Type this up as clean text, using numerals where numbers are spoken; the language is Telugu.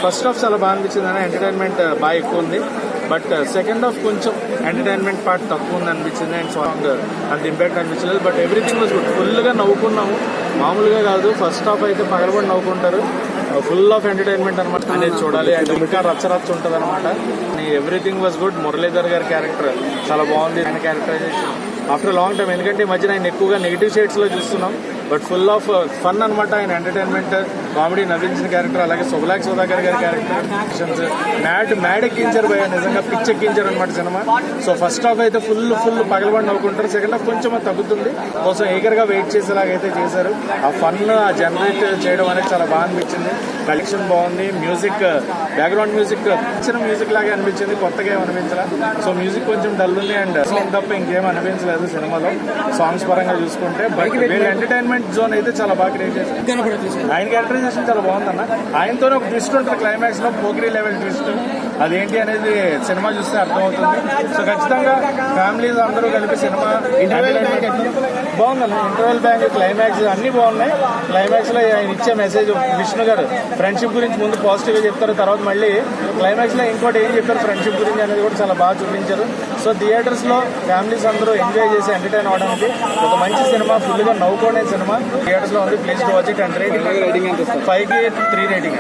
ఫస్ట్ హాఫ్ చాలా బాగా అనిపించింది అని, ఎంటర్టైన్మెంట్ బాగా ఎక్కువ ఉంది. బట్ సెకండ్ హాఫ్ కొంచెం ఎంటర్టైన్మెంట్ పార్ట్ తక్కువ ఉంది అనిపించింది. అండ్ సాంగ్ అంత ఇంపాక్ట్ అనిపించలేదు. But everything was good. ఫుల్గా నవ్వుకున్నాము, మామూలుగా కాదు. ఫస్ట్ హాఫ్ అయితే పగలబడి నవ్వుకుంటారు. ఫుల్ ఆఫ్ ఎంటర్టైన్మెంట్ అనమాట అనేది చూడాలి. అండ్ ఇంకా రచ్చరచ్చ ఉంటుంది అనమాట. Everything was good. మురళీధర్ గారి క్యారెక్టర్ చాలా బాగుంది. ఆయన క్యారెక్టరైజేషన్ ఆఫ్టర్ లాంగ్ టైం, ఎందుకంటే ఈ మధ్యన ఆయన ఎక్కువగా నెగిటివ్ షేడ్స్ లో చూస్తున్నాం. బట్ ఫుల్ ఆఫ్ ఫన్ అనమాట. ఆయన ఎంటర్టైన్మెంట్, కామెడీ, నవ్వించిన క్యారెక్టర్. అలాగే సుబ్లాక్ సుధాకర్ గారి క్యారెక్టర్ మ్యాడ్ ఎక్కించారు భయ, నిజంగా పిచ్ ఎక్కించారు అనమాట సినిమా. సో ఫస్ట్ హాఫ్ అయితే ఫుల్ పగలబడి నవ్వుకుంటారు. సెకండ్ హాఫ్ కొంచెం తగ్గుతుంది, కోసం ఈగర్గా వెయిట్ చేసేలాగైతే చేశారు. ఆ ఫన్ ఆ జనరేట్ చేయడం అనేది చాలా బాగా అనిపించింది. కలెక్షన్ బాగుంది. మ్యూజిక్, బ్యాక్గ్రౌండ్ మ్యూజిక్ చిన్న మ్యూజిక్ లాగే అనిపించింది, కొత్తగా ఏం అనిపించలా. సో మ్యూజిక్ కొంచెం డల్ ఉంది. అండ్ తప్ప ఇంకేం అనిపించలేదు సినిమాలో సాంగ్స్ పరంగా చూసుకుంటే. బట్ వీళ్ళ ఎంటర్టైన్మెంట్ జోన్ అయితే చాలా బాగా క్రియేట్ చేశారు. ఆయన క్యారెక్టరైజేషన్ చాలా బాగుందన్న. ఆయనతోనే ఒక ట్విస్ట్ ఉంటుంది క్లైమాక్స్ లో, పోకిరీ లెవెల్ ట్విస్ట్. అదేంటి అనేది సినిమా చూస్తే అర్థమవుతుంది. సో ఖచ్చితంగా ఫ్యామిలీస్ అందరూ కలిపి సినిమా బాగుందన్న. ఇంటర్వెల్ బ్యాంక్, క్లైమాక్స్ అన్ని బాగున్నాయి. క్లైమాక్స్ లో ఆయన ఇచ్చే మెసేజ్, విష్ణు గారు ఫ్రెండ్షిప్ గురించి ముందు పాజిటివ్ గా చెప్తారు, తర్వాత మళ్ళీ క్లైమాక్స్ లో ఇంకోటి ఏం చెప్పారు ఫ్రెండ్షిప్ గురించి అనేది కూడా చాలా బాగా చూపించారు. సో థియేటర్స్ లో ఫ్యామిలీస్ అందరూ ఎంజాయ్ చేసి ఎంటర్టైన్ అవడానికి ఒక మంచి సినిమా, ఫుల్ గా నవ్వుకునే సినిమా థియేటర్స్ లో ఉంది. Please to watch it. And rating 5కి 3 రేటింగ్.